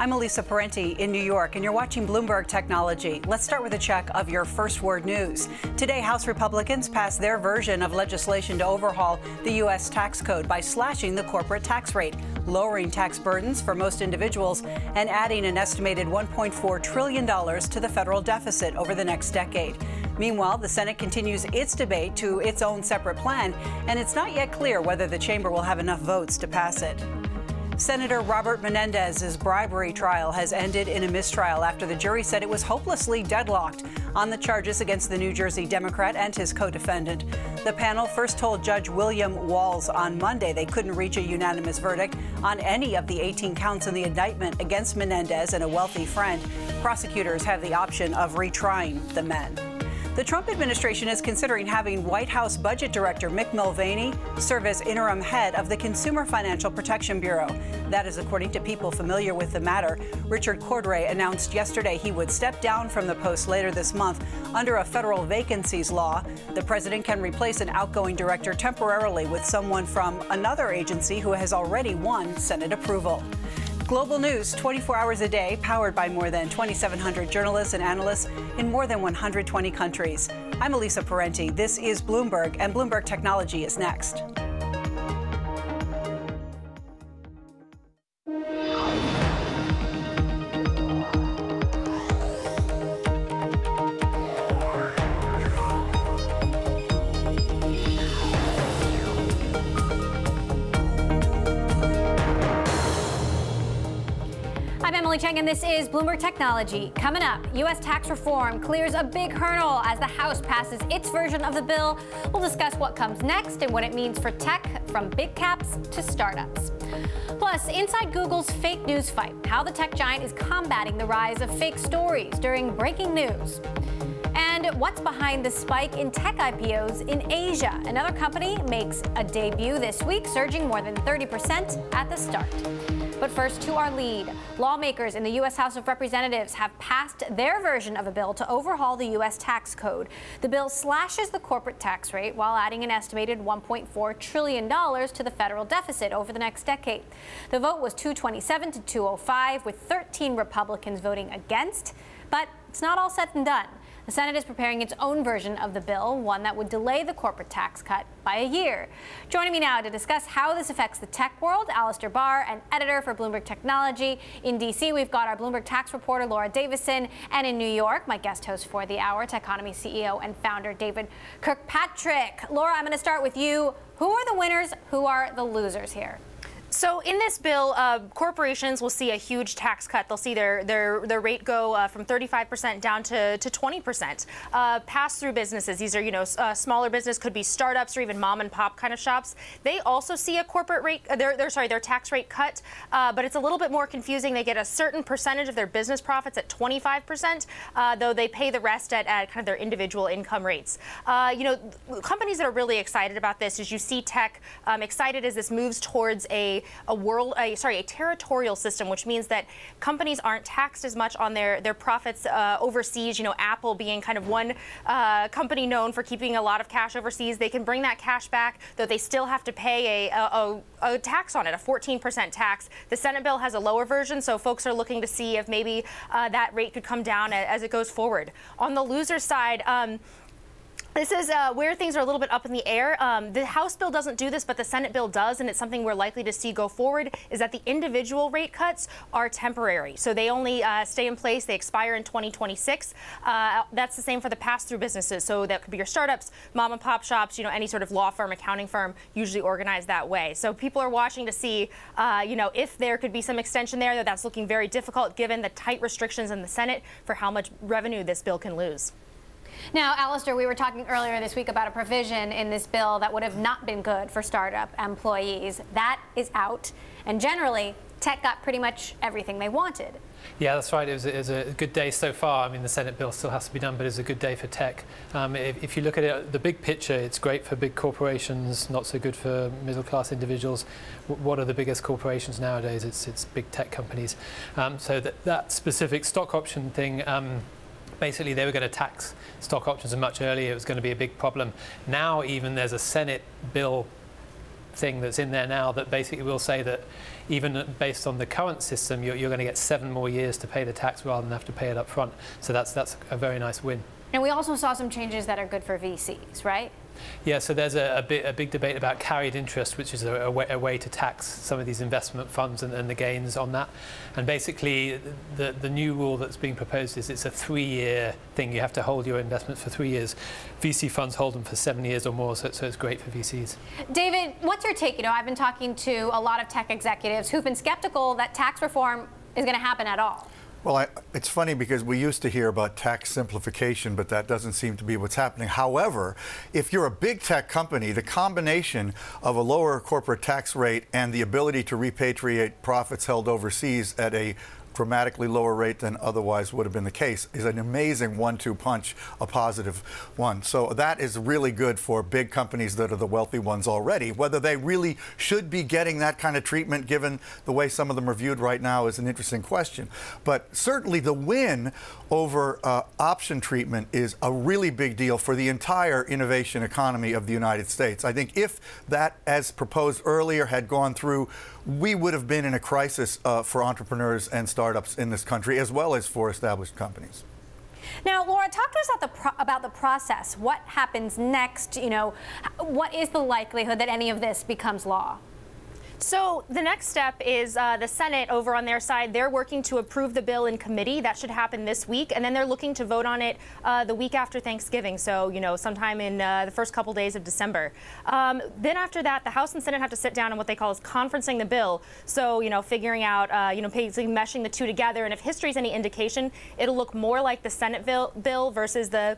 I'm Elisa Parenti in New York, and you're watching Bloomberg Technology. Let's start with a check of your first word news. Today, House Republicans passed their version of legislation to overhaul the U.S. tax code by slashing the corporate tax rate, lowering tax burdens for most individuals, and adding an estimated $1.4 trillion to the federal deficit over the next decade. Meanwhile, the Senate continues its debate to its own separate plan, and it's not yet clear whether the chamber will have enough votes to pass it. Senator Robert Menendez's bribery trial has ended in a mistrial after the jury said it was hopelessly deadlocked on the charges against the New Jersey Democrat and his co-defendant. The panel first told Judge William Walls on Monday they couldn't reach a unanimous verdict on any of the 18 counts in the indictment against Menendez and a wealthy friend. Prosecutors have the option of retrying the men. The Trump administration is considering having White House Budget Director Mick Mulvaney serve as interim head of the Consumer Financial Protection Bureau. That is according to people familiar with the matter. Richard Cordray announced yesterday he would step down from the post later this month under a federal vacancies law. The president can replace an outgoing director temporarily with someone from another agency who has already won Senate approval. Global news 24 hours a day, powered by more than 2,700 journalists and analysts in more than 120 countries. I'm Elisa Parenti. This is Bloomberg, and Bloomberg Technology is next. And this is Bloomberg Technology. Coming up, U.S. tax reform clears a big hurdle as the House passes its version of the bill. We'll discuss what comes next and what it means for tech, from big caps to startups. Plus, inside Google's fake news fight, how the tech giant is combating the rise of fake stories during breaking news. And what's behind the spike in tech IPOs in Asia? Another company makes a debut this week, surging more than 30% at the start. But first, to our lead. Lawmakers in the U.S. House of Representatives have passed their version of a bill to overhaul the U.S. tax code. The bill slashes the corporate tax rate while adding an estimated $1.4 trillion to the federal deficit over the next decade. The vote was 227 to 205, with 13 Republicans voting against. But it's not all said and done. The Senate is preparing its own version of the bill, one that would delay the corporate tax cut by a year. Joining me now to discuss how this affects the tech world, Alistair Barr, an editor for Bloomberg Technology. In D.C., we've got our Bloomberg tax reporter, Laura Davison. And in New York, my guest host for the hour, Techonomy CEO and founder David Kirkpatrick. Laura, I'm going to start with you. Who are the winners? Who are the losers here? So in this bill, corporations will see a huge tax cut. They'll see their rate go from 35% down to 20%. Pass-through businesses, these are smaller business, could be startups or even mom and pop kind of shops. They also see a corporate rate, their tax rate cut, but it's a little bit more confusing. They get a certain percentage of their business profits at 25%, though they pay the rest at kind of their individual income rates. Companies that are really excited about this is you see tech excited as this moves towards a territorial system, which means that companies aren't taxed as much on their profits overseas. Apple being kind of one company known for keeping a lot of cash overseas. They can bring that cash back, though they still have to pay a tax on it, a 14% tax. The Senate bill has a lower version, so folks are looking to see if maybe that rate could come down as it goes forward. On the loser side, this is where things are a little bit up in the air. The House bill doesn't do this, but the Senate bill does, and it's something we're likely to see go forward, is that the individual rate cuts are temporary. So they only stay in place. They expire in 2026. That's the same for the pass-through businesses. So that could be your startups, mom and pop shops, any sort of law firm, accounting firm, usually organized that way. So people are watching to see, if there could be some extension there. That's looking very difficult given the tight restrictions in the Senate for how much revenue this bill can lose. Now, Alistair, we were talking earlier this week about a provision in this bill that would have not been good for startup employees. That is out, and generally, tech got pretty much everything they wanted. Yeah, that's right. It was a good day so far. I mean, the Senate bill still has to be done, but it's a good day for tech. If you look at it, the big picture, it's great for big corporations, not so good for middle-class individuals. What are the biggest corporations nowadays? It's big tech companies. So that specific stock option thing, basically they were going to tax stock options much earlier. It was going to be a big problem. Now even there's a Senate bill thing that's in there now that basically will say that even based on the current system, you're going to get 7 more years to pay the tax rather than have to pay it up front. So that's a very nice win. And we also saw some changes that are good for VCs, right? Yeah, so there's a big debate about carried interest, which is a way to tax some of these investment funds and the gains on that. And basically, the new rule that's being proposed is it's a 3-year thing. You have to hold your investments for 3 years. VC funds hold them for 7 years or more, so it's great for VCs. David, what's your take? You know, I've been talking to a lot of tech executives who've been skeptical that tax reform is going to happen at all. Well, it's funny because we used to hear about tax simplification, but that doesn't seem to be what's happening. However, if you're a big tech company, the combination of a lower corporate tax rate and the ability to repatriate profits held overseas at a dramatically lower rate than otherwise would have been the case is an amazing 1-2 punch, a positive one. So that is really good for big companies that are the wealthy ones already. Whether they really should be getting that kind of treatment given the way some of them are viewed right now is an interesting question. But certainly the win over option treatment is a really big deal for the entire innovation economy of the United States. I think if that, as proposed earlier, had gone through, we would have been in a crisis for entrepreneurs and startups in this country, as well as for established companies. Now, Laura, talk to us about the process. What happens next? You know, what is the likelihood that any of this becomes law? So the next step is the Senate over on their side. They're working to approve the bill in committee. That should happen this week. And then they're looking to vote on it the week after Thanksgiving. So, you know, sometime in the first couple days of December. Then after that, the House and Senate have to sit down on what they call is conferencing the bill. So, you know, figuring out, you know, basically meshing the two together. And if history is any indication, it'll look more like the Senate bill versus the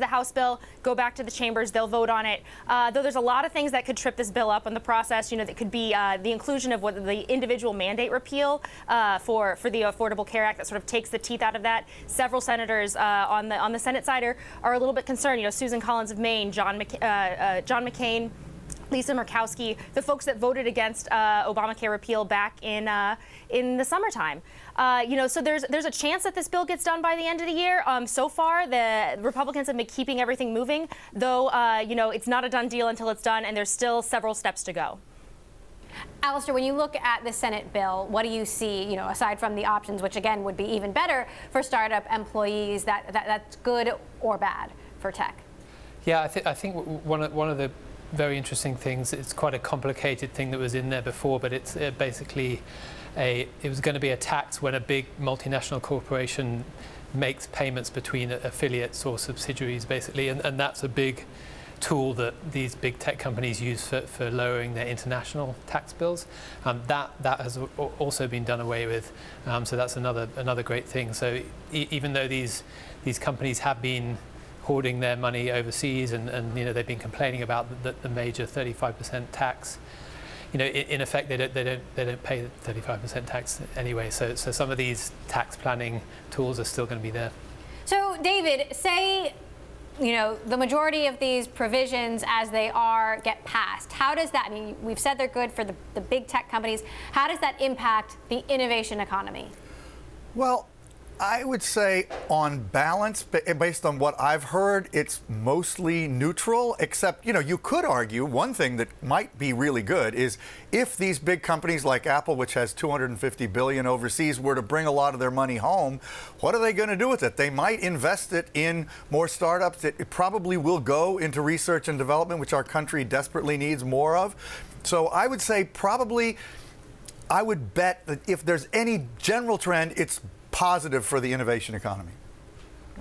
House bill. Go back to the chambers, they'll vote on it. Though there's a lot of things that could trip this bill up in the process. You know, that could be the inclusion of what the individual mandate repeal for the Affordable Care Act that sort of takes the teeth out of that. Several senators on the Senate side are a little bit concerned. You know, Susan Collins of Maine, John McCain, Lisa Murkowski, the folks that voted against Obamacare repeal back in the summertime. You know, so there's a chance that this bill gets done by the end of the year. So far, the Republicans have been keeping everything moving, though, you know, it's not a done deal until it's done, and there's still several steps to go. Alistair, when you look at the Senate bill, what do you see, you know, aside from the options, which again would be even better for startup employees, that's good or bad for tech? Yeah, I think one of the very interesting things, it's quite a complicated thing that was in there before, but it's basically it was going to be a tax when a big multinational corporation makes payments between affiliates or subsidiaries, basically, and that's a big tool that these big tech companies use for lowering their international tax bills. That has also been done away with, so that's another great thing. So even though these companies have been hoarding their money overseas, and you know, they've been complaining about the major 35% tax. You know, in effect, they don't pay 35% tax anyway. So some of these tax planning tools are still going to be there. So, David, say, you know, the majority of these provisions, as they are, get passed. How does that? I mean, we've said they're good for the big tech companies. How does that impact the innovation economy? Well, I would say on balance, based on what I've heard, it's mostly neutral, except, you know, you could argue one thing that might be really good is if these big companies like Apple, which has $250 billion overseas, were to bring a lot of their money home, what are they going to do with it? They might invest it in more startups. It probably will go into research and development, which our country desperately needs more of. So I would say probably, I would bet that if there's any general trend, it's positive for the innovation economy.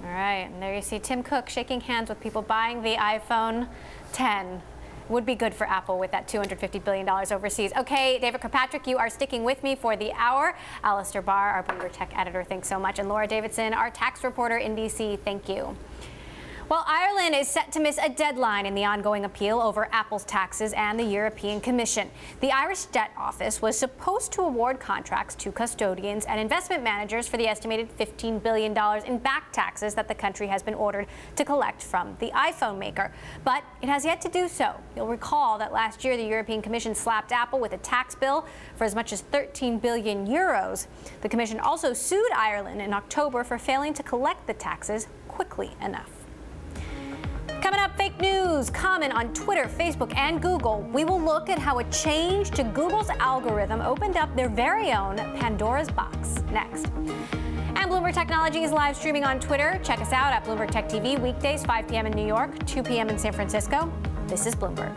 All right, and there you see Tim Cook shaking hands with people buying the iPhone 10. Would be good for Apple with that $250 billion overseas. Okay, David Kirkpatrick, you are sticking with me for the hour. Alistair Barr, our Bloomberg Tech editor, thanks so much. And Laura Davidson, our tax reporter in D.C., thank you. Well, Ireland is set to miss a deadline in the ongoing appeal over Apple's taxes and the European Commission. The Irish Debt Office was supposed to award contracts to custodians and investment managers for the estimated $15 billion in back taxes that the country has been ordered to collect from the iPhone maker. But it has yet to do so. You'll recall that last year the European Commission slapped Apple with a tax bill for as much as 13 billion euros. The Commission also sued Ireland in October for failing to collect the taxes quickly enough. Coming up, fake news common on Twitter, Facebook, and Google. We will look at how a change to Google's algorithm opened up their very own Pandora's box. Next. And Bloomberg Technology is live streaming on Twitter. Check us out at Bloomberg Tech TV, weekdays 5 p.m. in New York, 2 p.m. in San Francisco. This is Bloomberg.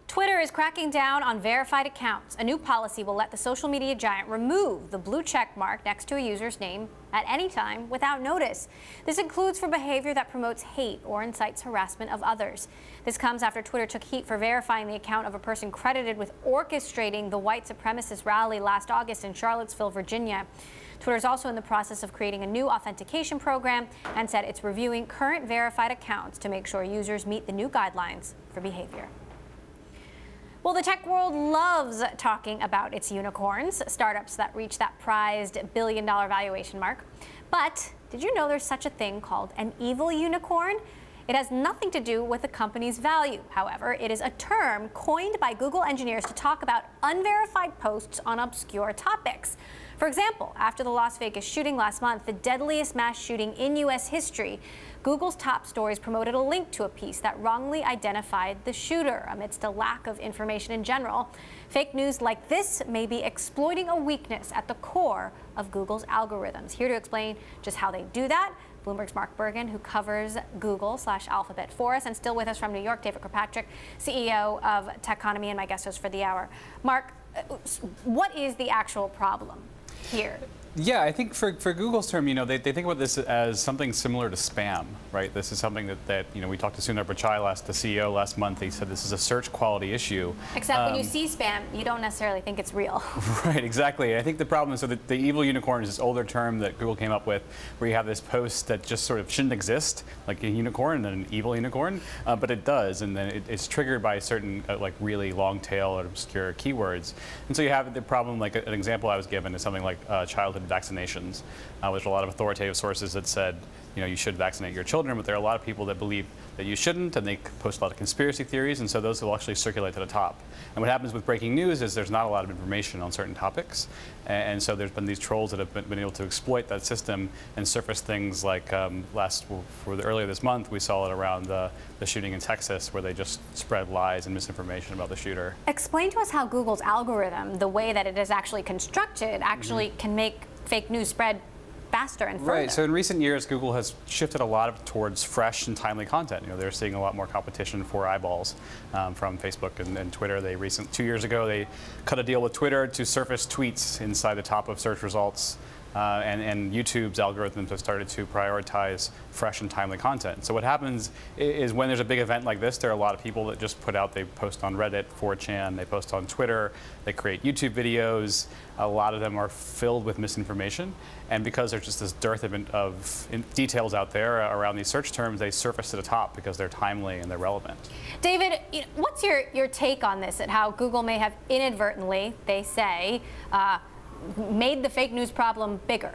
Twitter is cracking down on verified accounts. A new policy will let the social media giant remove the blue check mark next to a user's name at any time without notice. This includes for behavior that promotes hate or incites harassment of others. This comes after Twitter took heat for verifying the account of a person credited with orchestrating the white supremacist rally last August in Charlottesville, Virginia. Twitter is also in the process of creating a new authentication program and said it's reviewing current verified accounts to make sure users meet the new guidelines for behavior. Well, the tech world loves talking about its unicorns, startups that reach that prized billion-dollar valuation mark. But did you know there's such a thing called an evil unicorn? It has nothing to do with the company's value. However, it is a term coined by Google engineers to talk about unverified posts on obscure topics. For example, after the Las Vegas shooting last month, the deadliest mass shooting in U.S. history, Google's top stories promoted a link to a piece that wrongly identified the shooter. Amidst a lack of information in general, fake news like this may be exploiting a weakness at the core of Google's algorithms. Here to explain just how they do that, Bloomberg's Mark Bergen, who covers Google/Alphabet for us, and still with us from New York, David Kirkpatrick, CEO of Techonomy, and my guest host for the hour. Mark, what is the actual problem here? Yeah, I think for Google's term, they think about this as something similar to spam, right? This is something that we talked to Sundar Pichai, the CEO, last month. He said this is a search quality issue. Except when you see spam, you don't necessarily think it's real. Right, exactly. I think the problem is, so the evil unicorn is this older term that Google came up with, where you have this post that just sort of shouldn't exist, like a unicorn and then an evil unicorn, but it does, and then it's triggered by certain like really long tail or obscure keywords. And so you have the problem, like an example I was given is something like childhood vaccinations. There's a lot of authoritative sources that said, you should vaccinate your children, but there are a lot of people that believe that you shouldn't, and they post a lot of conspiracy theories, and so those will actually circulate to the top. And what happens with breaking news is there's not a lot of information on certain topics, and so there's been these trolls that have been able to exploit that system and surface things like earlier this month, we saw it around the shooting in Texas, where they just spread lies and misinformation about the shooter. Explain to us how Google's algorithm, the way that it is actually constructed, actually can make fake news spread faster and further. Right. So in recent years, Google has shifted a lot towards fresh and timely content. They're seeing a lot more competition for eyeballs from Facebook and Twitter. 2 years ago, they cut a deal with Twitter to surface tweets inside the top of search results. And YouTube's algorithms have started to prioritize fresh and timely content. So what happens is when there's a big event like this, there are a lot of people that just they post on Reddit, 4chan, they post on Twitter, they create YouTube videos. A lot of them are filled with misinformation. And because there's just this dearth of details out there around these search terms, they surface to the top because they're timely and they're relevant. David, what's your take on this, at how Google may have inadvertently, they say, made the fake news problem bigger?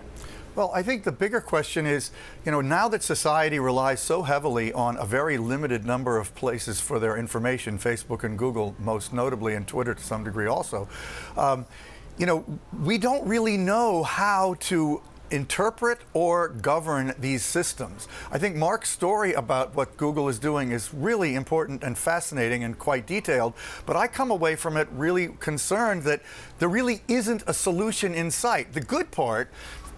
Well, I think the bigger question is, now that society relies so heavily on a very limited number of places for their information, Facebook and Google most notably, and Twitter to some degree also, we don't really know how to interpret or govern these systems. I think Mark's story about what Google is doing is really important and fascinating and quite detailed, but I come away from it really concerned that there really isn't a solution in sight. The good part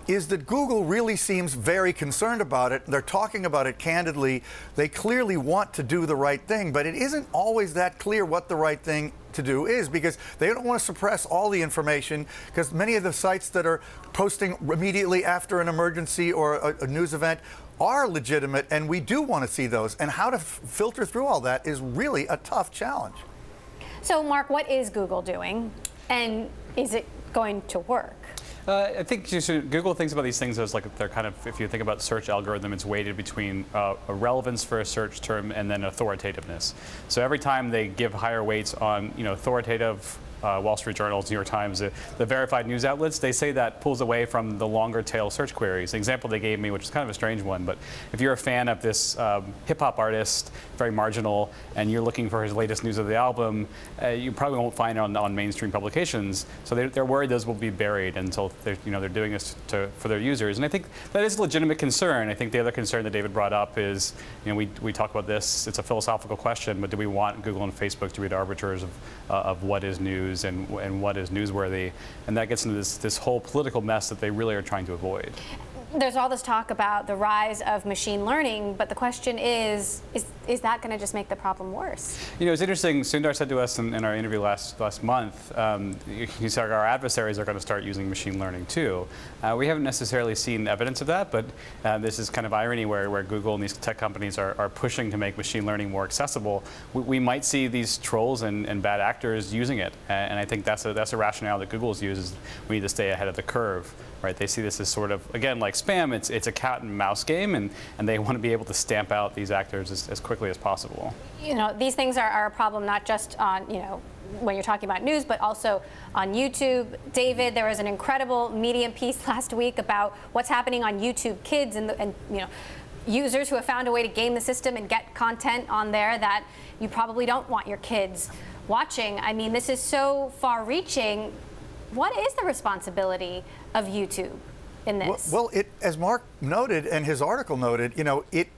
is that Google really seems very concerned about it. They're talking about it candidly. They clearly want to do the right thing, but it isn't always that clear what the right thing to do is, because they don't want to suppress all the information, because many of the sites that are posting immediately after an emergency or a news event are legitimate, and we do want to see those. And how to filter through all that is really a tough challenge. So, Mark, what is Google doing, and is it going to work? I think Google thinks about these things as they're kind of, if you think about search algorithm, it's weighted between a relevance for a search term and then authoritativeness. So every time they give higher weights on authoritative Wall Street Journal, New York Times, the verified news outlets, they say that pulls away from the longer tail search queries. The example they gave me, which is kind of a strange one, but if you're a fan of this hip-hop artist, very marginal, and you're looking for his latest news of the album, you probably won't find it on mainstream publications. So they're worried those will be buried until they're doing this for their users. And I think that is a legitimate concern. I think the other concern that David brought up is, we talk about this, it's a philosophical question, but do we want Google and Facebook to be the arbiters of what is news and what is newsworthy? And that gets into this whole political mess that they really are trying to avoid. There's all this talk about the rise of machine learning, but the question is that going to just make the problem worse? It's interesting. Sundar said to us in our interview last month, he said our adversaries are going to start using machine learning too. We haven't necessarily seen evidence of that, but this is kind of irony where Google and these tech companies are pushing to make machine learning more accessible. We might see these trolls and bad actors using it, and I think that's a rationale that Google's uses. We need to stay ahead of the curve. Right, they see this as sort of, again, like spam, it's a cat and mouse game, and they want to be able to stamp out these actors as quickly as possible. These things are a problem not just on, when you're talking about news, but also on YouTube. David, there was an incredible Medium piece last week about what's happening on YouTube Kids and users who have found a way to game the system and get content on there that you probably don't want your kids watching. I mean, this is so far-reaching. What is the responsibility of YouTube in this? Well, as Mark noted and his article noted,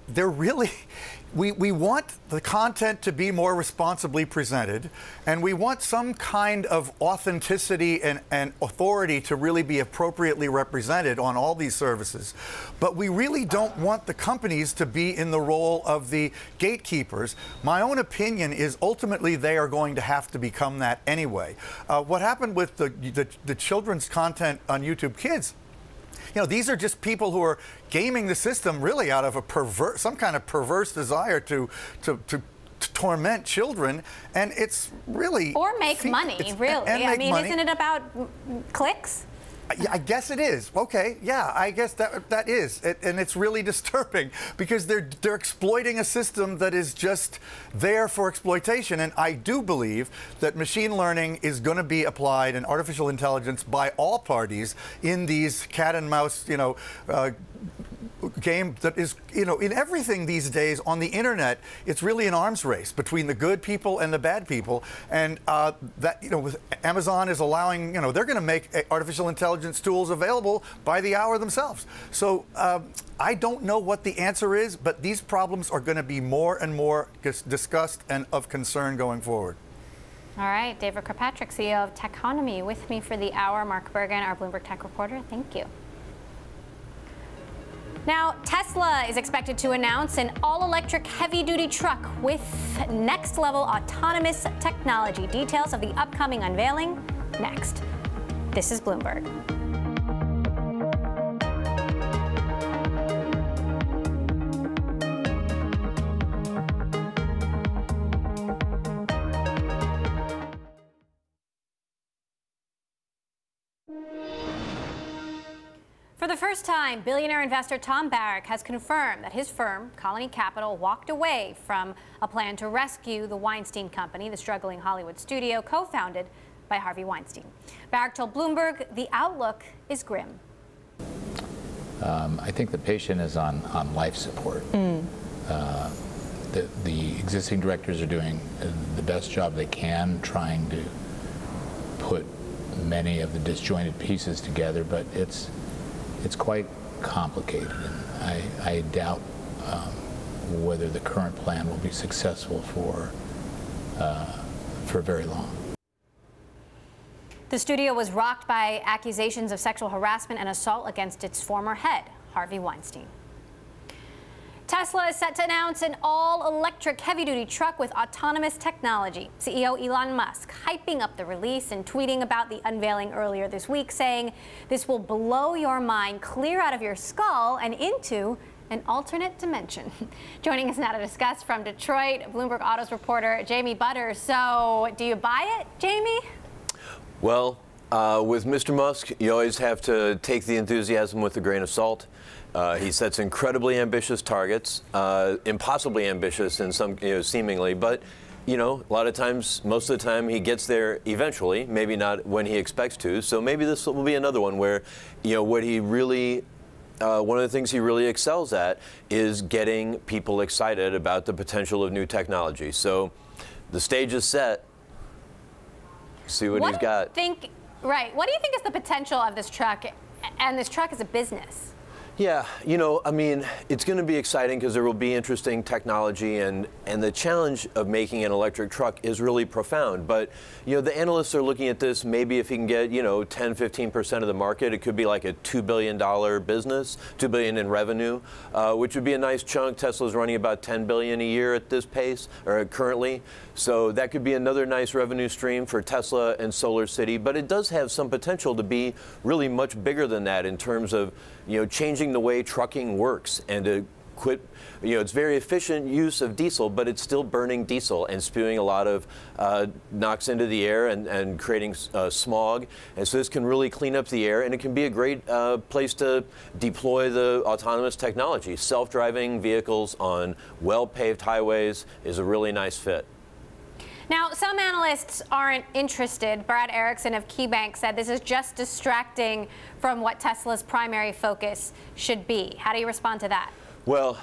they're really, we want the content to be more responsibly presented, and we want some kind of authenticity and authority to really be appropriately represented on all these services. But we really don't want the companies to be in the role of the gatekeepers. My own opinion is ultimately they are going to have to become that anyway. What happened with the children's content on YouTube Kids, these are just people who are gaming the system really out of some kind of perverse desire to torment children, and it's really make money, really. I mean, isn't it about clicks? I guess it is. Okay, yeah, I guess that is, and it's really disturbing because they're exploiting a system that is just there for exploitation. And I do believe that machine learning is going to be applied and artificial intelligence by all parties in these cat and mouse, game that is, in everything these days on the internet. It's really an arms race between the good people and the bad people, and Amazon is allowing, they're going to make artificial intelligence tools available by the hour themselves. So I don't know what the answer is, but these problems are going to be more and more discussed and of concern going forward. All right, David Kirkpatrick, CEO of Techonomy, with me for the hour. Mark Bergen, our Bloomberg Tech reporter. Thank you. Now, Tesla is expected to announce an all-electric heavy-duty truck with next-level autonomous technology. Details of the upcoming unveiling next. This is Bloomberg. For the first time, billionaire investor Tom Barrack has confirmed that his firm, Colony Capital, walked away from a plan to rescue the Weinstein Company, the struggling Hollywood studio co-founded by Harvey Weinstein. Barrack told Bloomberg the outlook is grim. I think the patient is on life support. The existing directors are doing the best job they can, trying to put many of the disjointed pieces together, but it's quite complicated, and I doubt whether the current plan will be successful for very long. The studio was rocked by accusations of sexual harassment and assault against its former head, Harvey Weinstein. Tesla is set to announce an all-electric heavy-duty truck with autonomous technology. CEO Elon Musk hyping up the release and tweeting about the unveiling earlier this week, saying this will blow your mind clear out of your skull and into an alternate dimension. Joining us now to discuss from Detroit, Bloomberg Autos reporter Jamie Butters. So, do you buy it, Jamie? Well, with Mr. Musk, you always have to take the enthusiasm with a grain of salt. He sets incredibly ambitious targets, impossibly ambitious in some, seemingly, but you know, a lot of times, most of the time, he gets there eventually, maybe not when he expects to. So maybe this will be another one where, you know, what he really, one of the things he really excels at is getting people excited about the potential of new technology. So the stage is set. See what he's got. Right. What do you think is the potential of this truck and this truck as a business? Yeah, you know, I mean, it's going to be exciting because there will be interesting technology, and the challenge of making an electric truck is really profound. But, you know, the analysts are looking at this, maybe if he can get, you know, 10, 15% of the market, it could be like a $2 billion business, $2 billion in revenue, which would be a nice chunk. Tesla's running about $10 billion a year at this pace, or currently. So that could be another nice revenue stream for Tesla and Solar City. But it does have some potential to be really much bigger than that in terms of, you know, changing the way trucking works and to quit, you know, it's very efficient use of diesel, but it's still burning diesel and spewing a lot of NOx into the air and creating smog. And so this can really clean up the air, and it can be a great place to deploy the autonomous technology. Self-driving vehicles on well-paved highways is a really nice fit. Now, some analysts aren't interested. Brad Erickson of KeyBank said this is just distracting from what Tesla's primary focus should be. How do you respond to that? Well,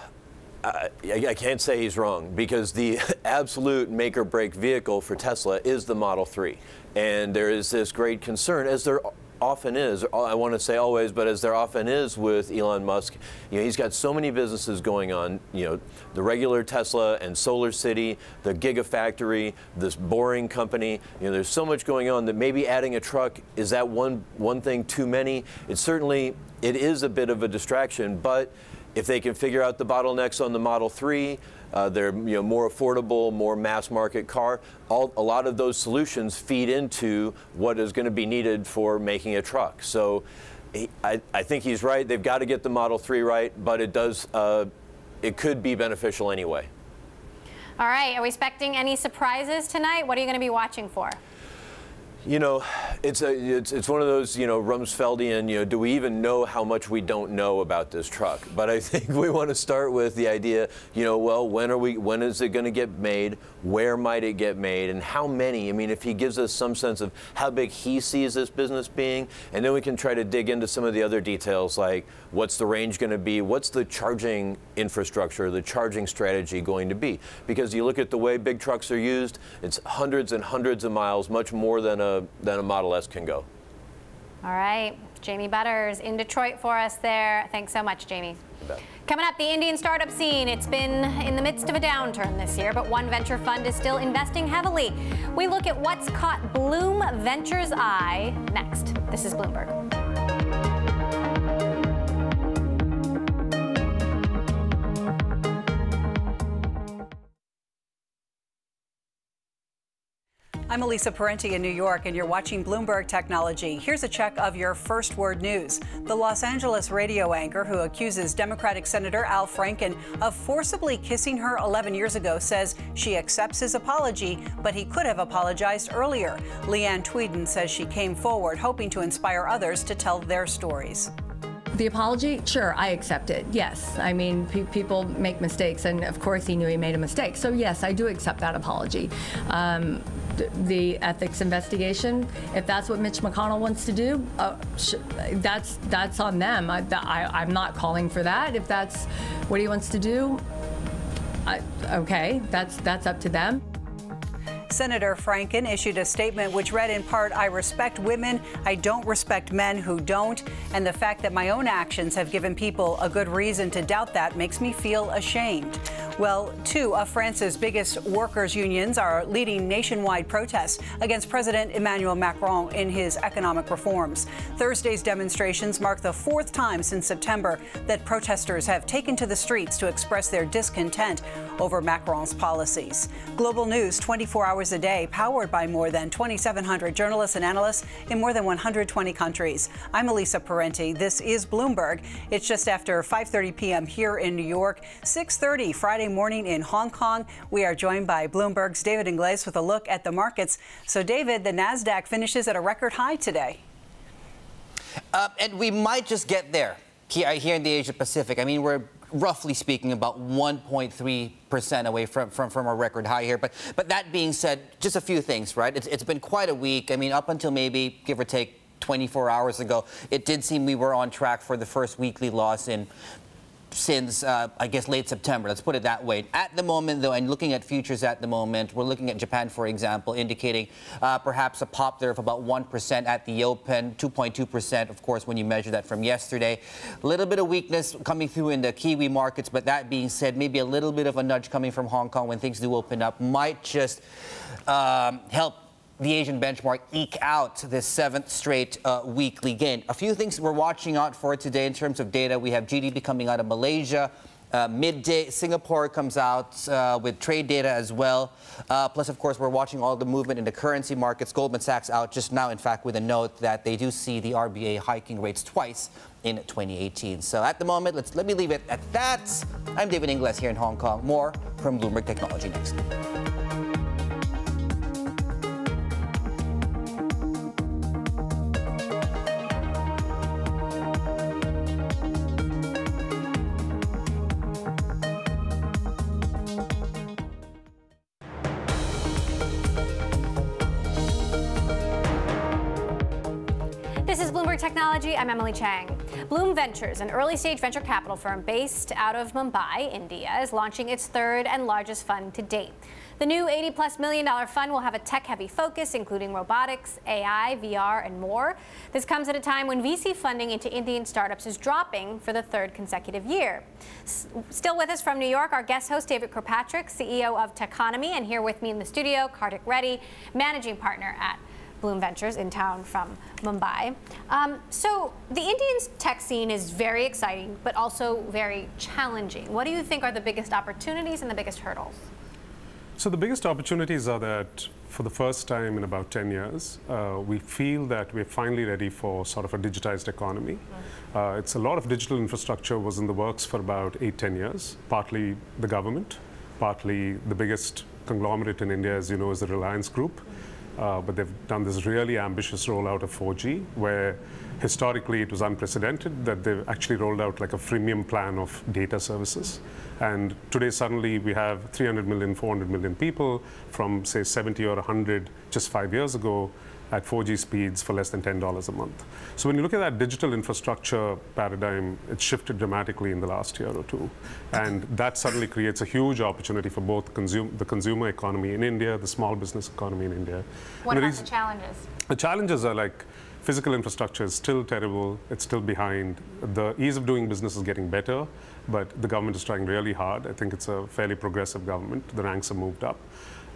I can't say he's wrong, because the absolute make-or-break vehicle for Tesla is the Model 3. And there is this great concern, as there often is, I want to say always, but as there often is with Elon Musk, you know, he's got so many businesses going on, you know, the regular Tesla and Solar City, the Gigafactory, this boring company, you know, there's so much going on that maybe adding a truck, is that one thing too many? It is a bit of a distraction, but if they can figure out the bottlenecks on the Model 3, they're, you know, more affordable, more mass market car. A lot of those solutions feed into what is going to be needed for making a truck. So I think he's right. They've got to get the Model 3 right, but it could be beneficial anyway. All right. Are we expecting any surprises tonight? What are you going to be watching for? You know, it's one of those, you know, Rumsfeldian, you know, do we even know how much we don't know about this truck? But I think we want to start with the idea, you know, well, when is it going to get made? Where might it get made? And how many? I mean, if he gives us some sense of how big he sees this business being, and then we can try to dig into some of the other details, like what's the range going to be? What's the charging infrastructure, the charging strategy going to be? Because you look at the way big trucks are used, it's hundreds and hundreds of miles, much more than a Model S can go. All right. Jamie Butters in Detroit for us there. Thanks so much, Jamie. Coming up, the Indian startup scene. It's been in the midst of a downturn this year, but one venture fund is still investing heavily. We look at what's caught Blume Ventures' eye next. This is Bloomberg. I'm Elisa Parenti in New York, and you're watching Bloomberg Technology. Here's a check of your first word news. The Los Angeles radio anchor who accuses Democratic Senator Al Franken of forcibly kissing her 11 years ago says she accepts his apology, but he could have apologized earlier. Leanne Tweeden says she came forward hoping to inspire others to tell their stories. The apology, sure, I accept it. Yes, I mean, people make mistakes, and of course he knew he made a mistake. So yes, I do accept that apology. The ethics investigation, if that's what Mitch McConnell wants to do, that's on them. I'm not calling for that. If that's what he wants to do, okay, that's up to them. Senator Franken issued a statement which read in part, "I respect women. I don't respect men who don't. And the fact that my own actions have given people a good reason to doubt that makes me feel ashamed." Well, two of France's biggest workers' unions are leading nationwide protests against President Emmanuel Macron in his economic reforms. Thursday's demonstrations mark the fourth time since September that protesters have taken to the streets to express their discontent over Macron's policies. Global news 24 hours a day, powered by more than 2,700 journalists and analysts in more than 120 countries. I'm Elisa Parenti. This is Bloomberg. It's just after 5:30 p.m. here in New York, 6:30 Friday morning in Hong Kong. We are joined by Bloomberg's David Ingles with a look at the markets. So, David, the Nasdaq finishes at a record high today. And we might just get there here in the Asia Pacific. I mean, we're roughly speaking, about 1.3% away from a record high here. But that being said, just a few things, right? It's been quite a week. I mean, up until maybe, give or take, 24 hours ago, it did seem we were on track for the first weekly loss since, I guess, late September. Let's put it that way. At the moment, though, and looking at futures at the moment, we're looking at Japan, for example, indicating perhaps a pop there of about 1% at the open, 2.2%, of course, when you measure that from yesterday. A little bit of weakness coming through in the Kiwi markets, but that being said, maybe a little bit of a nudge coming from Hong Kong when things do open up might just help the Asian benchmark eke out this 7th straight weekly gain. A few things we're watching out for today in terms of data. We have GDP coming out of Malaysia. Midday, Singapore comes out with trade data as well. Plus, of course, we're watching all the movement in the currency markets. Goldman Sachs out just now, in fact, with a note that they do see the RBA hiking rates twice in 2018. So at the moment, let me leave it at that. I'm David Ingles here in Hong Kong. More from Bloomberg Technology next. This is Bloomberg Technology. I'm Emily Chang. Blume Ventures, an early-stage venture capital firm based out of Mumbai, India, is launching its third and largest fund to date. The new $80+ million fund will have a tech-heavy focus, including robotics, AI, VR, and more. This comes at a time when VC funding into Indian startups is dropping for the third consecutive year. Still with us from New York, our guest host, David Kirkpatrick, CEO of Techonomy, and here with me in the studio, Karthik Reddy, managing partner at Blume Ventures in town from Mumbai. So the Indian tech scene is very exciting, but also very challenging. What do you think are the biggest opportunities and the biggest hurdles? So the biggest opportunities are that for the first time in about 10 years, we feel that we're finally ready for sort of a digitized economy. It's a lot of digital infrastructure was in the works for about 8-10 years, partly the government, partly the biggest conglomerate in India, as you know, is the Reliance Group. But they've done this really ambitious rollout of 4G, where historically it was unprecedented that they've actually rolled out like a freemium plan of data services. And today suddenly we have 300 million, 400 million people from say 70 or 100 just 5 years ago at 4G speeds for less than $10 a month. So when you look at that digital infrastructure paradigm, it's shifted dramatically in the last year or two. And that suddenly creates a huge opportunity for both the consumer economy in India, the small business economy in India. What about the challenges? The challenges are like physical infrastructure is still terrible. It's still behind. The ease of doing business is getting better, but the government is trying really hard. I think it's a fairly progressive government. The ranks have moved up.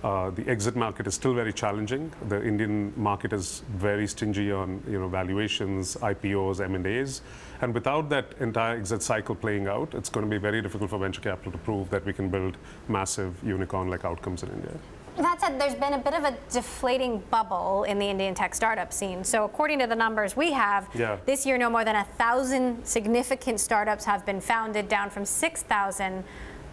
The exit market is still very challenging. The Indian market is very stingy on valuations, IPOs, M&As. And without that entire exit cycle playing out, it's going to be very difficult for venture capital to prove that we can build massive unicorn-like outcomes in India. That said, there's been a bit of a deflating bubble in the Indian tech startup scene. So according to the numbers we have, this year no more than 1,000 significant startups have been founded, down from 6,000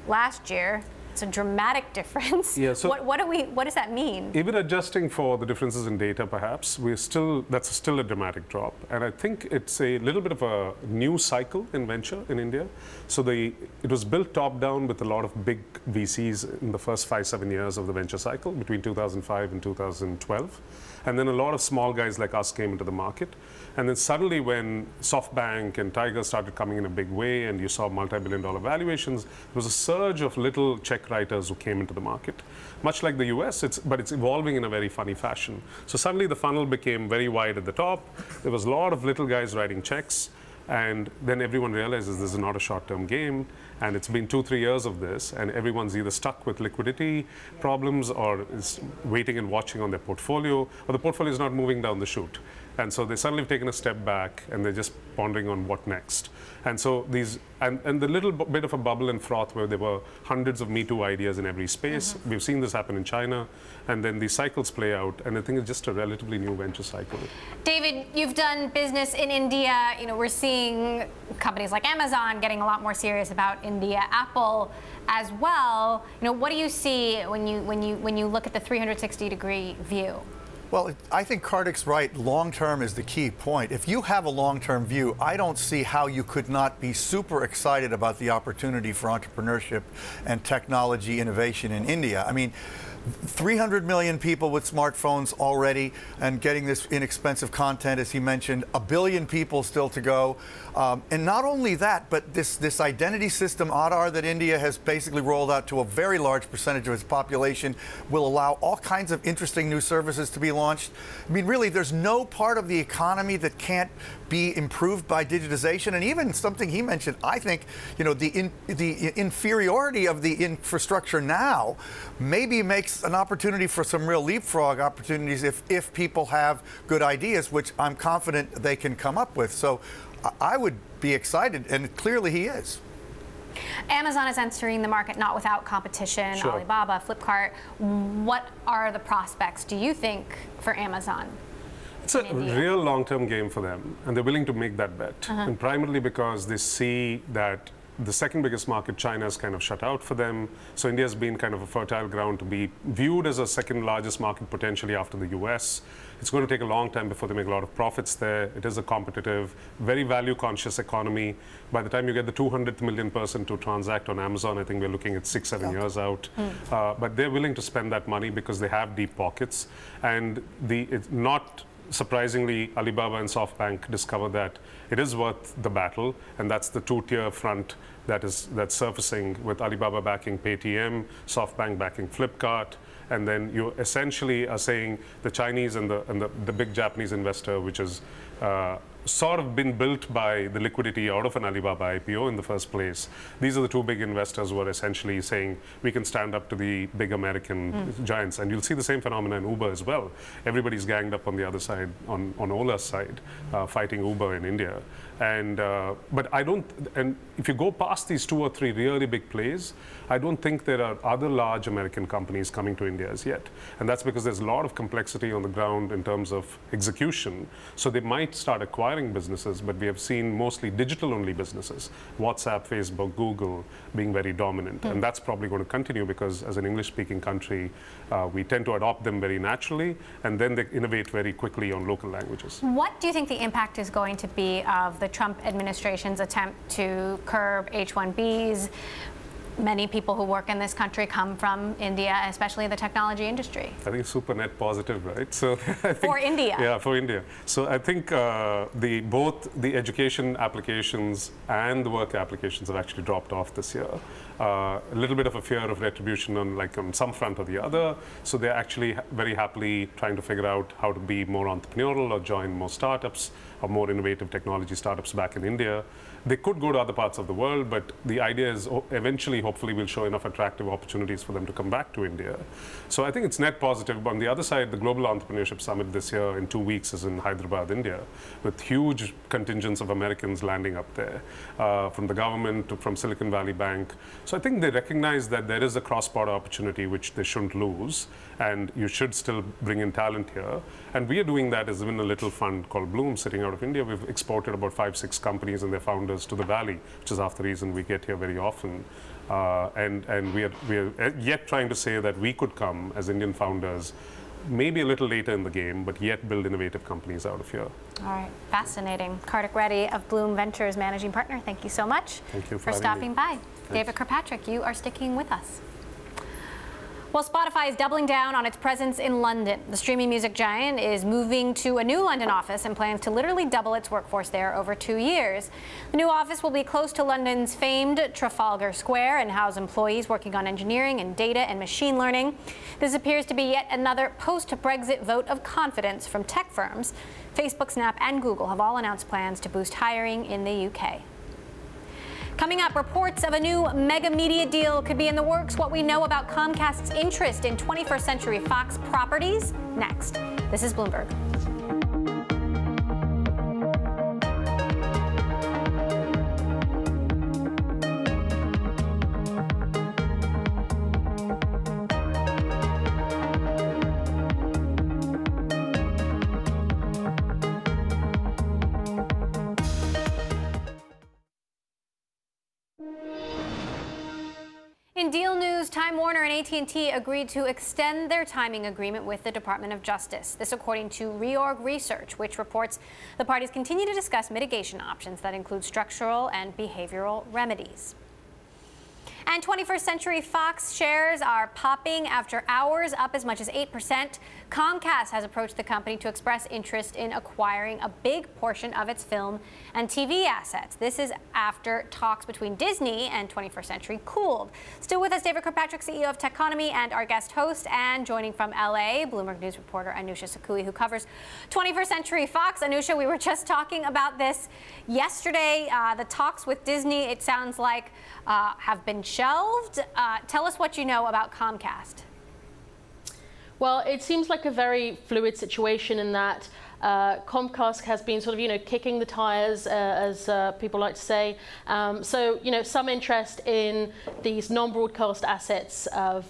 last year. It's a dramatic difference. Yeah, so what does that mean? Even adjusting for the differences in data, perhaps, that's still a dramatic drop. And I think it's a little bit of a new cycle in venture in India. So it was built top-down with a lot of big VCs in the first 5-7 years of the venture cycle, between 2005 and 2012. And then a lot of small guys like us came into the market. And then suddenly when SoftBank and Tiger started coming in a big way and you saw multi-billion-dollar valuations, there was a surge of little check writers who came into the market. Much like the US, but it's evolving in a very funny fashion. So suddenly the funnel became very wide at the top. There was a lot of little guys writing checks. And then everyone realizes this is not a short-term game, and it's been 2-3 years of this, and everyone's either stuck with liquidity problems or is waiting and watching on their portfolio, or the portfolio is not moving down the chute. And so they suddenly have taken a step back, and they're just pondering on what next. And so and the little bit of a bubble and froth where there were hundreds of Me Too ideas in every space. We've seen this happen in China, and then these cycles play out, and I think it's just a relatively new venture cycle. David, you've done business in India. We're seeing companies like Amazon getting a lot more serious about India, Apple as well. What do you see when you look at the 360-degree view? Well, I think Karthik's right. Long-term is the key point. If you have a long-term view, I don't see how you could not be super excited about the opportunity for entrepreneurship and technology innovation in India. I mean, 300 million people with smartphones already and getting this inexpensive content, as he mentioned, 1 billion people still to go. And not only that, but this identity system, Aadhaar, that India has basically rolled out to a very large percentage of its population, will allow all kinds of interesting new services to be launched. I mean, really, there's no part of the economy that can't be improved by digitization. And even something he mentioned, I think, you know, the inferiority of the infrastructure now maybe makes an opportunity for some real leapfrog opportunities if people have good ideas, which I'm confident they can come up with. So I would be excited, and clearly he is. Amazon is entering the market not without competition. Sure. Alibaba, Flipkart. What are the prospects, do you think, for Amazon? It's a real long-term game for them, and they're willing to make that bet. And primarily because they see that the second biggest market, China, is kind of shut out for them. So India has been kind of a fertile ground to be viewed as a second largest market potentially after the US. It's going to take a long time before they make a lot of profits there. It is a competitive, very value-conscious economy. By the time you get the 200th million person to transact on Amazon, I think we're looking at 6-7 years out. But they're willing to spend that money because they have deep pockets. And it's not surprisingly, Alibaba and SoftBank discovered that it is worth the battle, and that's the two-tier front that's surfacing with Alibaba backing Paytm, SoftBank backing Flipkart, and then you essentially are saying the Chinese and the big Japanese investor, which is sort of been built by the liquidity out of an Alibaba IPO in the first place. These are the two big investors who are essentially saying we can stand up to the big American giants. And you'll see the same phenomenon in Uber as well. Everybody's ganged up on the other side, on Ola's side, fighting Uber in India. And but I don't, and if you go past these 2 or 3 really big plays, I don't think there are other large American companies coming to India as yet. And that's because there's a lot of complexity on the ground in terms of execution. So they might start acquiring businesses, but we have seen mostly digital-only businesses, WhatsApp, Facebook, Google being very dominant. And that's probably going to continue because as an English-speaking country, we tend to adopt them very naturally, and then they innovate very quickly on local languages. What do you think the impact is going to be of the Trump administration's attempt to curb H-1Bs? Many people who work in this country come from India, especially the technology industry. I think it's super net positive, right? So I think, for India. Yeah, for India. So I think both the education applications and the work applications have actually dropped off this year. A little bit of a fear of retribution on some front or the other. So they're actually very happily trying to figure out how to be more entrepreneurial or join more startups or more innovative technology startups back in India. They could go to other parts of the world, but the idea is eventually, hopefully, we'll show enough attractive opportunities for them to come back to India. So I think it's net positive. On the other side, the Global Entrepreneurship Summit this year in 2 weeks is in Hyderabad, India, with huge contingents of Americans landing up there, from the government to from Silicon Valley Bank. So I think they recognize that there is a cross-border opportunity which they shouldn't lose, and you should still bring in talent here. And we are doing that as in a little fund called Blume, sitting out of India. We've exported about 5-6 companies and their founders to the Valley, which is half the reason we get here very often. And we are yet trying to say that we could come as Indian founders, maybe a little later in the game, but yet build innovative companies out of here. All right, fascinating. Karthik Reddy of Blume Ventures Managing Partner, thank you so much for stopping by. Thanks. David Kirkpatrick, you are sticking with us. Well, Spotify is doubling down on its presence in London. The streaming music giant is moving to a new London office and plans to literally double its workforce there over 2 years. The new office will be close to London's famed Trafalgar Square and house employees working on engineering and data and machine learning. This appears to be yet another post-Brexit vote of confidence from tech firms. Facebook, Snap, and Google have all announced plans to boost hiring in the UK. Coming up, reports of a new mega media deal could be in the works. What we know about Comcast's interest in 21st Century Fox properties next. This is Bloomberg. In deal news, time Time Warner and AT&T agreed to extend their timing agreement with the Department of Justice. This according to Reorg Research, which reports the parties continue to discuss mitigation options that include structural and behavioral remedies. And 21st Century Fox shares are popping after hours, up as much as 8%. Comcast has approached the company to express interest in acquiring a big portion of its film and TV assets. This is after talks between Disney and 21st Century cooled. Still with us, David Kirkpatrick, CEO of Techonomy, and our guest host, and joining from LA, Bloomberg News reporter Anusha Sakui, who covers 21st Century Fox. Anusha, we were just talking about this yesterday. The talks with Disney, it sounds like, have been shelved. Tell us what you know about Comcast. Well, it seems like a very fluid situation in that Comcast has been sort of, kicking the tires, as people like to say. So, some interest in these non-broadcast assets of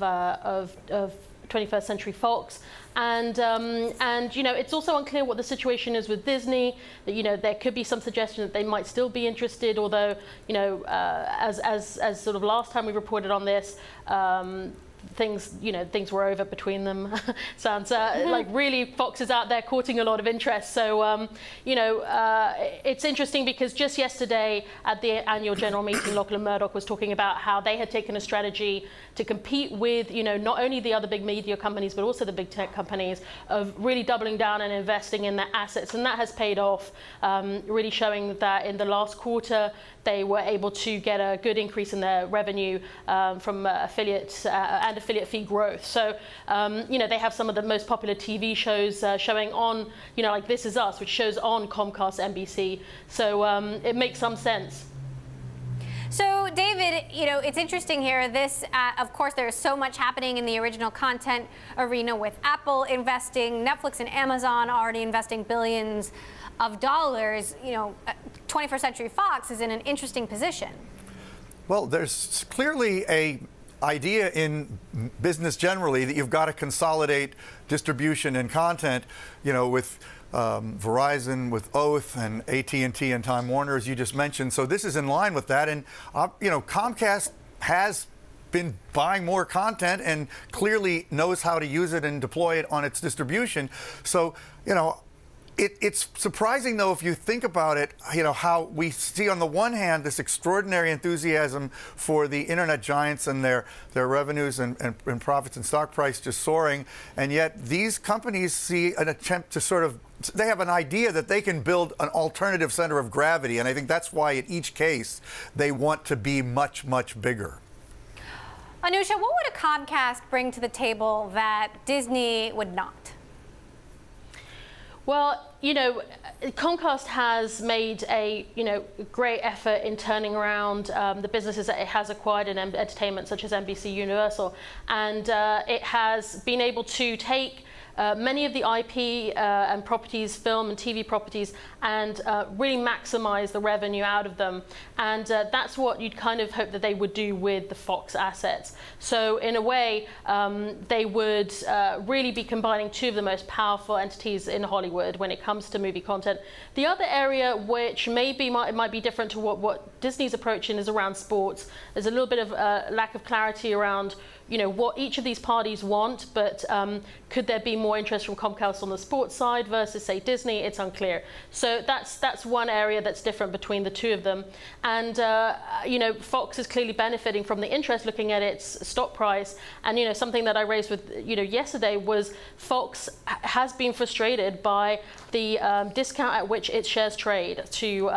21st Century Fox. And it's also unclear what the situation is with Disney. That, there could be some suggestion that they might still be interested, although, as sort of last time we reported on this, things were over between them. Sounds like really Fox is out there courting a lot of interest. So, it's interesting because just yesterday at the annual general meeting, Lachlan Murdoch was talking about how they had taken a strategy to compete with, not only the other big media companies, but also the big tech companies, of really doubling down and investing in their assets. And that has paid off, really showing that in the last quarter, they were able to get a good increase in their revenue from affiliate and affiliate fee growth. So, they have some of the most popular TV shows showing on, like This Is Us, which shows on Comcast NBC. So it makes some sense. So, David, it's interesting here. This, of course, there's so much happening in the original content arena with Apple investing, Netflix and Amazon already investing billions of dollars. 21st Century Fox is in an interesting position. Well, there's clearly a idea in business generally that you've got to consolidate distribution and content, with Verizon, with Oath, and AT&T and Time Warner, as you just mentioned. So this is in line with that. And, Comcast has been buying more content and clearly knows how to use it and deploy it on its distribution. So, it's surprising, though, if you think about it, how we see on the one hand this extraordinary enthusiasm for the internet giants and their revenues and profits and stock price just soaring, and yet these companies see an attempt to they have an idea that they can build an alternative center of gravity, and I think that's why in each case they want to be much, much bigger. Anusha, what would a Comcast bring to the table that Disney would not? Well, Comcast has made a great effort in turning around the businesses that it has acquired in entertainment, such as NBC Universal, and it has been able to take many of the IP and properties, film and TV properties, and really maximize the revenue out of them. And that's what you'd kind of hope that they would do with the Fox assets. So in a way, they would really be combining two of the most powerful entities in Hollywood when it comes to movie content. The other area, which maybe might be different to what Disney's approaching, is around sports. There's a little bit of lack of clarity around what each of these parties want, but could there be more interest from Comcast on the sports side versus, say, Disney? It's unclear. So that's one area that's different between the two of them. And Fox is clearly benefiting from the interest, looking at its stock price. And something that I raised with yesterday was Fox has been frustrated by the discount at which its shares trade to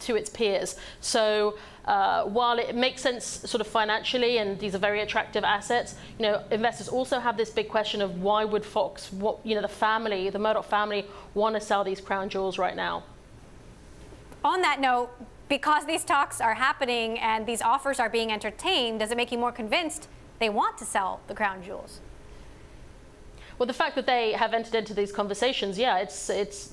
its peers. So while it makes sense sort of financially, and these are very attractive assets, investors also have this big question of why would Fox, the Murdoch family, want to sell these crown jewels right now? On that note, because these talks are happening and these offers are being entertained, does it make you more convinced they want to sell the crown jewels? Well, the fact that they have entered into these conversations, yeah,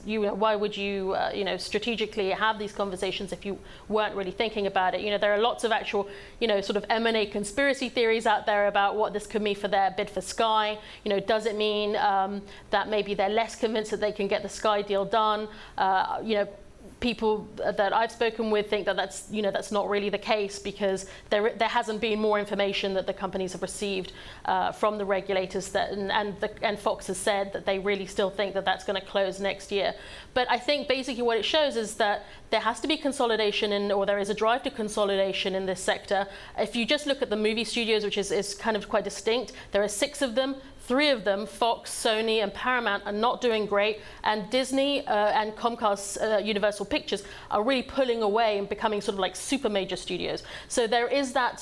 why would you, strategically have these conversations if you weren't really thinking about it? There are lots of actual, sort of M&A conspiracy theories out there about what this could mean for their bid for Sky. Does it mean that maybe they're less convinced that they can get the Sky deal done? people that I've spoken with think that that's not really the case, because there hasn't been more information that the companies have received from the regulators, and Fox has said that they really still think that that's going to close next year. But I think basically what it shows is that there has to be consolidation or there is a drive to consolidation in this sector. If you just look at the movie studios, which is kind of quite distinct, there are 6 of them. 3 of them, Fox, Sony, and Paramount, are not doing great, and Disney and Comcast Universal Pictures are really pulling away and becoming sort of like super major studios. So there is that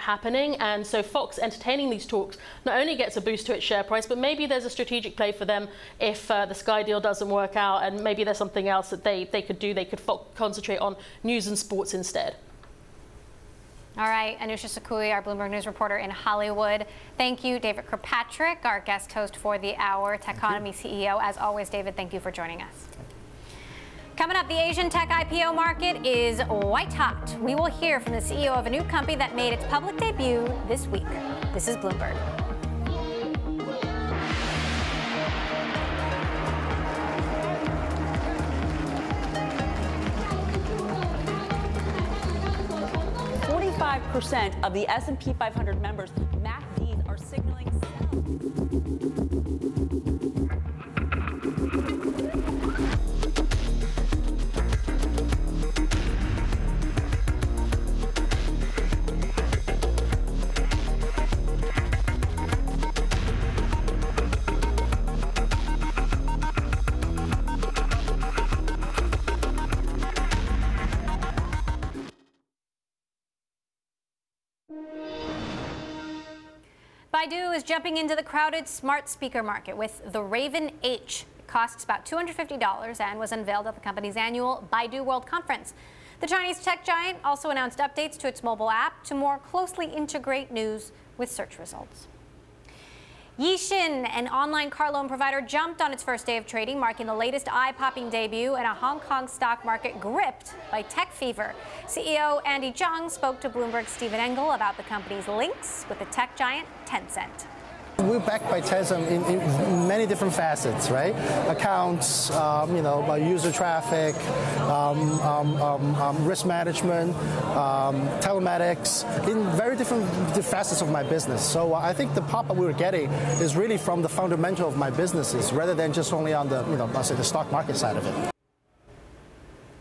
happening, and so Fox entertaining these talks not only gets a boost to its share price, but maybe there's a strategic play for them if the Sky deal doesn't work out, and maybe there's something else that they could do. They could concentrate on news and sports instead. All right, Anusha Sakui, our Bloomberg News reporter in Hollywood. Thank you, David Kirkpatrick, our guest host for the hour, Techonomy CEO. As always, David, thank you for joining us. Coming up, the Asian tech IPO market is white hot. We will hear from the CEO of a new company that made its public debut this week. This is Bloomberg. 45% of the S&P 500 members, MACDs, are signaling Baidu is jumping into the crowded smart speaker market with the Raven H. It costs about $250 and was unveiled at the company's annual Baidu World Conference. The Chinese tech giant also announced updates to its mobile app to more closely integrate news with search results. Yixin, an online car loan provider, jumped on its first day of trading, marking the latest eye-popping debut in a Hong Kong stock market gripped by tech fever. CEO Andy Zhang spoke to Bloomberg's Stephen Engel about the company's links with the tech giant Tencent. We're backed by Tencent in many different facets, right? Accounts, user traffic, risk management, telematics, in very different facets of my business. So I think the pop-up we were getting is really from the fundamental of my businesses, rather than just only on the, I'll say the stock market side of it.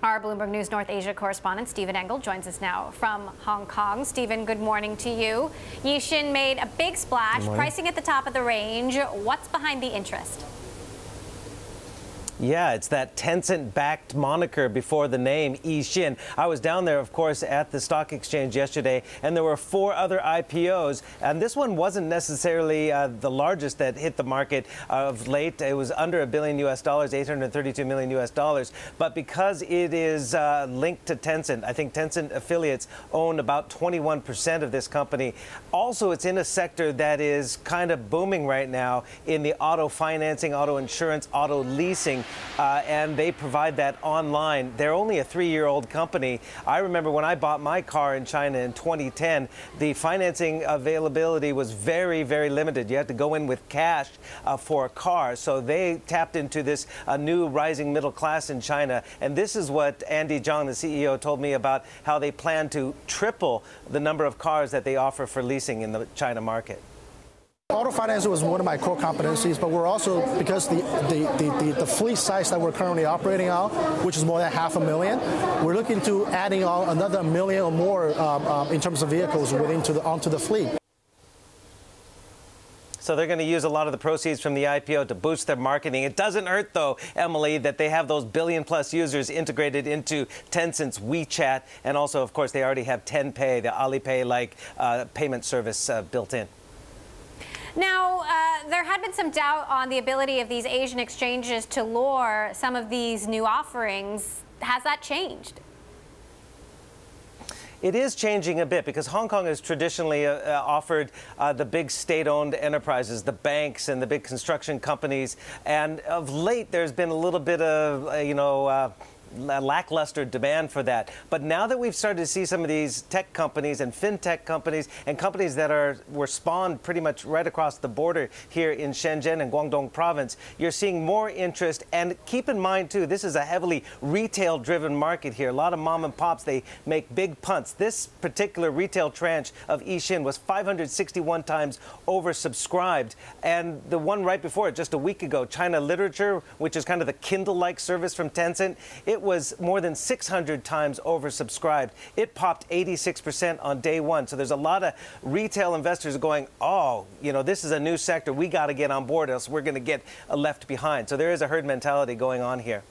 Our Bloomberg News North Asia correspondent Stephen Engel joins us now from Hong Kong. Stephen, good morning to you. Yixin made a big splash, pricing at the top of the range. What's behind the interest? Yeah, it's that Tencent-backed moniker before the name, Yixin. I was down there, of course, at the stock exchange yesterday, and there were 4 other IPOs. And this one wasn't necessarily the largest that hit the market of late. It was under $1 billion US, $832 million US. But because it is linked to Tencent, I think Tencent affiliates own about 21% of this company. Also, it's in a sector that is kind of booming right now in the auto financing, auto insurance, auto leasing. And they provide that online. They're only a 3-year-old company. I remember when I bought my car in China in 2010, the financing availability was very, very limited. You had to go in with cash for a car. So they tapped into this new rising middle class in China. And this is what Andy Zhang, the CEO, told me about how they plan to triple the number of cars that they offer for leasing in the China market. Auto financing was one of my core competencies, but we're also, because the fleet size that we're currently operating on, which is more than 500,000, we're looking to adding on another 1 million or more in terms of vehicles onto the fleet. So they're going to use a lot of the proceeds from the IPO to boost their marketing. It doesn't hurt, though, Emily, that they have those billion-plus users integrated into Tencent's WeChat. And also, of course, they already have Tenpay, the Alipay-like payment service built in. Now, there had been some doubt on the ability of these Asian exchanges to lure some of these new offerings. Has that changed? It is changing a bit because Hong Kong has traditionally offered the big state-owned enterprises, the banks and the big construction companies. And of late, there's been a little bit of, lackluster demand for that. But now that we've started to see some of these tech companies and fintech companies and companies that were spawned pretty much right across the border here in Shenzhen and Guangdong province, you're seeing more interest. And keep in mind, too, this is a heavily retail-driven market here. A lot of mom and pops, they make big punts. This particular retail tranche of Yixin was 561 times oversubscribed. And the one right before it, just a week ago, China Literature, which is kind of the Kindle-like service from Tencent, it was more than 600 times oversubscribed. It popped 86% on day one. So there's a lot of retail investors going, oh, you know, this is a new sector. We got to get on board, else we're going to get left behind. So there is a herd mentality going on here.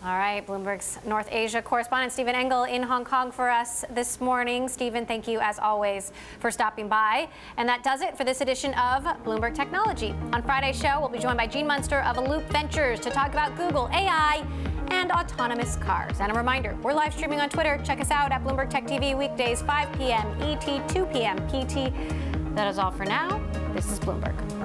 All right, Bloomberg's North Asia correspondent Stephen Engel in Hong Kong for us this morning. Stephen, thank you as always for stopping by. And that does it for this edition of Bloomberg Technology. On Friday's show, we'll be joined by Gene Munster of Loop Ventures to talk about Google, AI, and autonomous cars. And a reminder, we're live streaming on Twitter. Check us out at Bloomberg Tech TV weekdays 5 p.m. ET, 2 p.m. PT. That is all for now. This is Bloomberg.